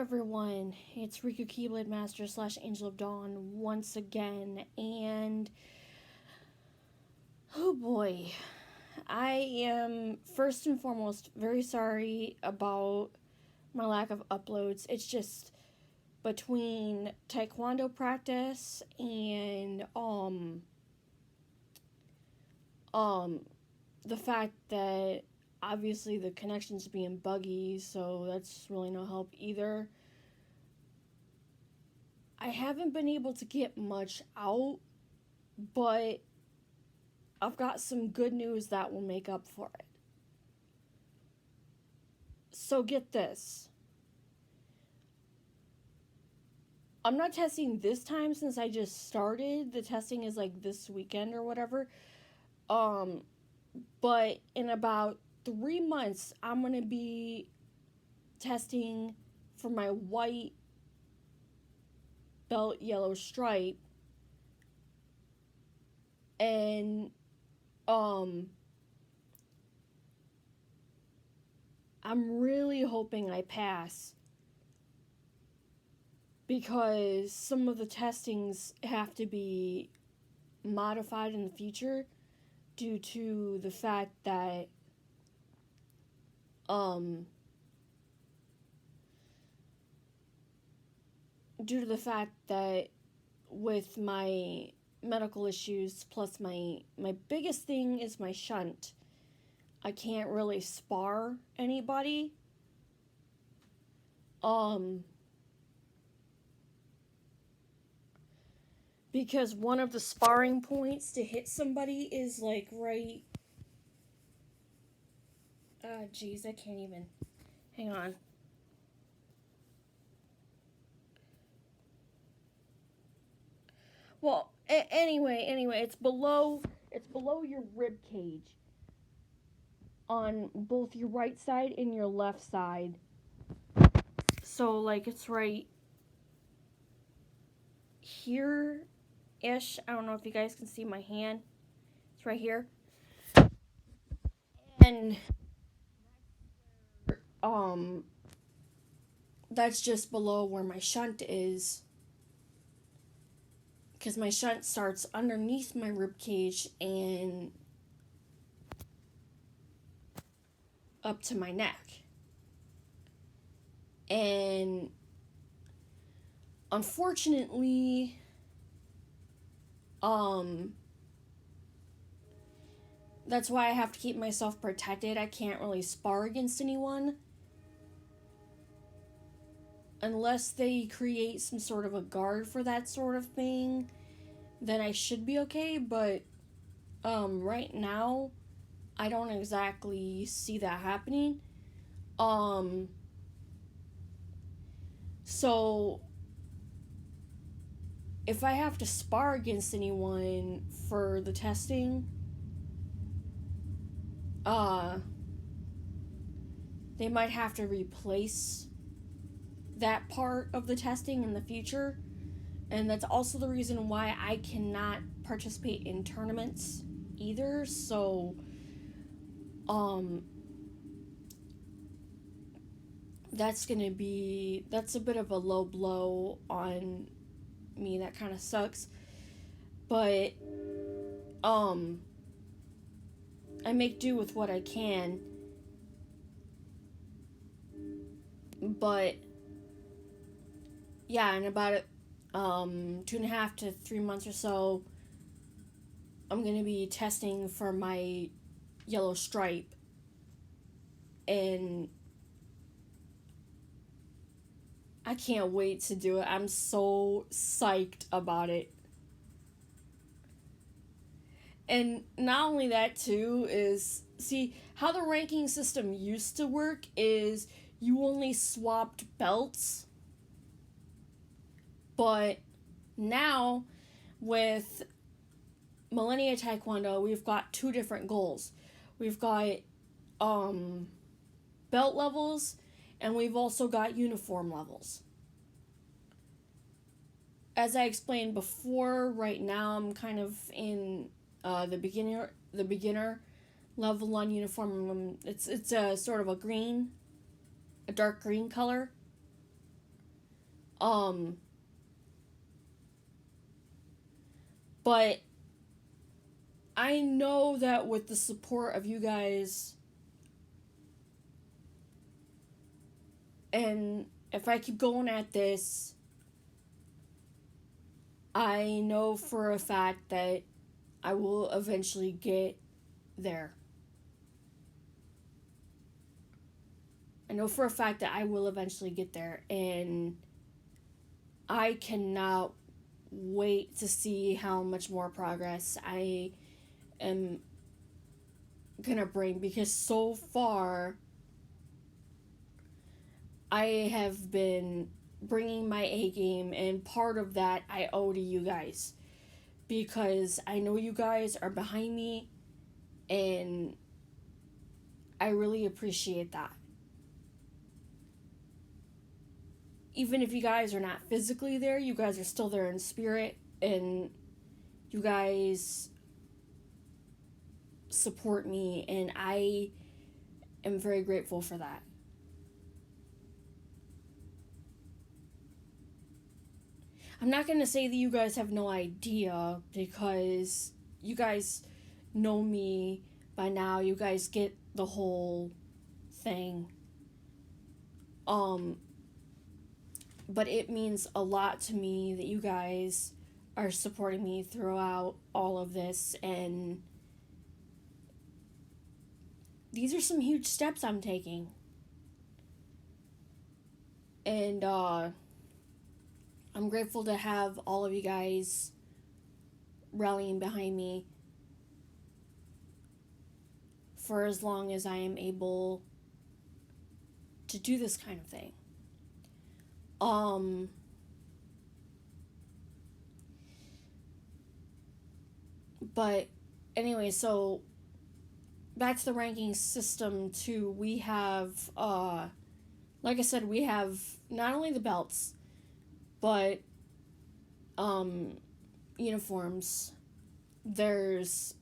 everyone, it's Riku Keyblade Master slash Angel of Dawn once again, and oh boy, I am first and foremost very sorry about my lack of uploads. It's just between taekwondo practice and um the fact that obviously the connection's being buggy, so that's really no help either. I haven't been able to get much out, but I've got some good news that will make up for it. So get this. I'm not testing this time since I just started. The testing is like this weekend or whatever. Um but in about 3 months I'm going to be testing for my white belt yellow stripe, and um I'm really hoping I pass because some of the testings have to be modified in the future due to the fact that um due to the fact that with my medical issues plus my biggest thing is my shunt. I can't really spar anybody. Um because one of the sparring points to hit somebody is like right. Jeez, I can't even. Hang on. Well, anyway, it's below your rib cage on both your right side and your left side. So like it's right here ish. I don't know if you guys can see my hand. It's right here. And um that's just below where my shunt is, because my shunt starts underneath my rib cage and up to my neck. And unfortunately, that's why I have to keep myself protected. I can't really spar against anyone unless they create some sort of a guard for that sort of thing. Then I should be okay, but right now I don't exactly see that happening. Um so if I have to spar against anyone for the testing, uh they might have to replace that part of the testing in the future. And that's also the reason why I cannot participate in tournaments either. So that's a bit of a low blow on me. That kind of sucks. But I make do with what I can. But yeah, in about 2.5 to 3 months or so, I'm gonna be testing for my yellow stripe, and I can't wait to do it. I'm so psyched about it. And not only that, too, is see how the ranking system used to work is you only swapped belts, but now with Millennia Taekwondo, we've got two different goals. We've got belt levels, and we've also got uniform levels. As I explained before, right now I'm kind of in the beginner level on uniform. It's a sort of a dark green color. Um, but I know that with the support of you guys, and if I keep going at this, I know for a fact that I will eventually get there. I know for a fact that I will eventually get there, and I cannot wait to see how much more progress I am gonna bring, because so far I have been bringing my A game, and part of that I owe to you guys, because I know you guys are behind me, and I really appreciate that. Even if you guys are not physically there, you guys are still there in spirit, and you guys support me, and I am very grateful for that. I'm not going to say that you guys have no idea, because you guys know me by now. You guys get the whole thing. Um but it means a lot to me that you guys are supporting me throughout all of this, and these are some huge steps I'm taking. And I'm grateful to have all of you guys rallying behind me for as long as I am able to do this kind of thing. But anyway, so back to the ranking system too. We have like I said, we have not only the belts, but uniforms. There's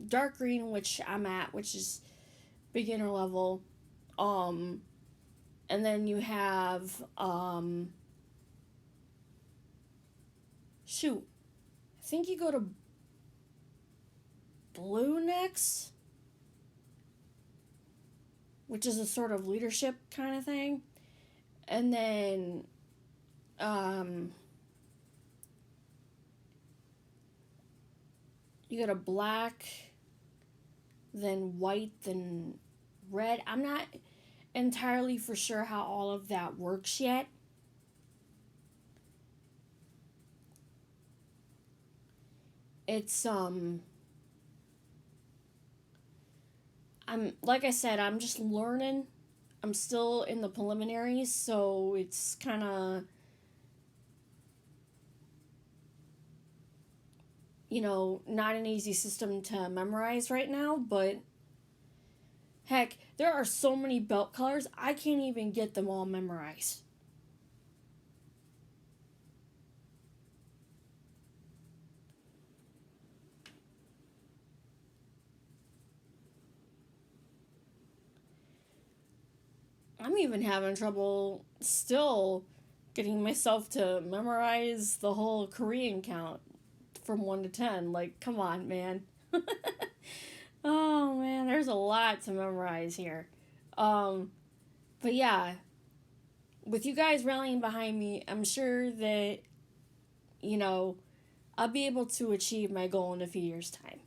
dark green, which I'm at, which is beginner level. And then you have shoot, I think you go to blue next, which is a sort of leadership kind of thing. And then you go to black, then white, then red. I'm not entirely for sure how all of that works yet. It's I'm like I said, I'm just learning. I'm still in the preliminaries, so it's kind of, not an easy system to memorize right now, but heck, there are so many belt colors, I can't even get them all memorized. I'm even having trouble still getting myself to memorize the whole Korean count from 1 to 10. Like, come on, man. Oh, man, there's a lot to memorize here. But yeah, with you guys rallying behind me, I'm sure that, I'll be able to achieve my goal in a few years' time.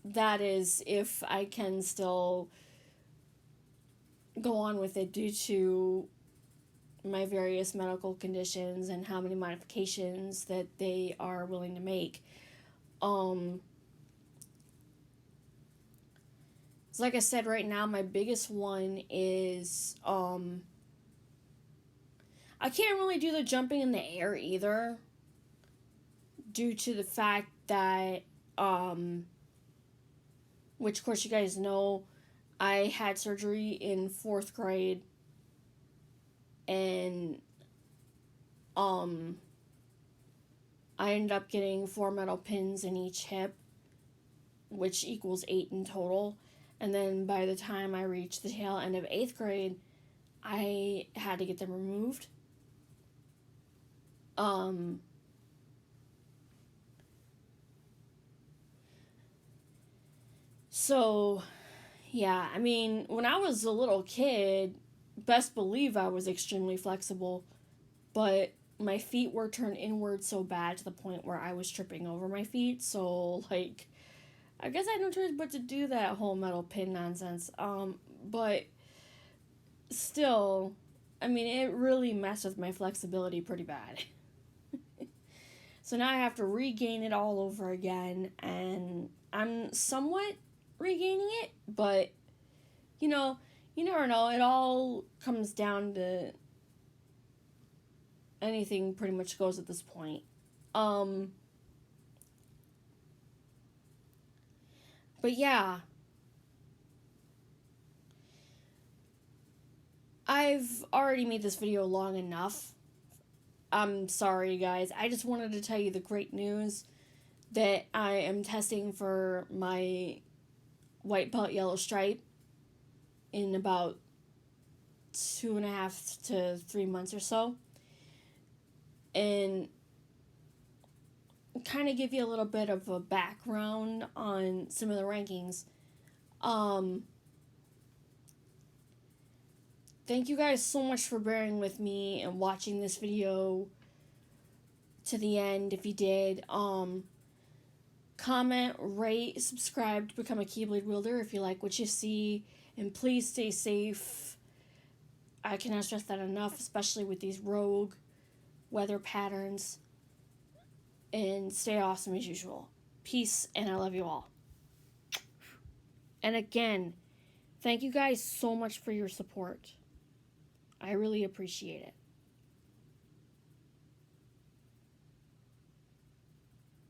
That is, if I can still go on with it due to my various medical conditions and how many modifications that they are willing to make. So like I said, right now my biggest one is I can't really do the jumping in the air either, due to the fact that which of course you guys know, I had surgery in 4th grade, and I ended up getting 4 metal pins in each hip, which equals 8 in total. And then by the time I reached the tail end of 8th grade, I had to get them removed. So, yeah, I mean, when I was a little kid, best believe I was extremely flexible, but my feet were turned inward so bad to the point where I was tripping over my feet. So, like, I guess I had no choice but to do that whole metal pin nonsense. But still, I mean, it really messed with my flexibility pretty bad. So now I have to regain it all over again, and I'm somewhat regaining it, but you know, you never know. It all comes down to anything pretty much goes at this point. Um, but yeah, I've already made this video long enough. I'm sorry, guys. I just wanted to tell you the great news that I am testing for my white belt yellow stripe in about 2.5 to 3 months or so. And kind of give you a little bit of a background on some of the rankings. Um, Thank you guys so much for bearing with me and watching this video to the end if you did. Comment, rate, subscribe to become a Keyblade wielder if you like what you see, and please stay safe. I cannot stress that enough, especially with these rogue weather patterns. And stay awesome as usual. Peace, and I love you all. And again, thank you guys so much for your support. I really appreciate it.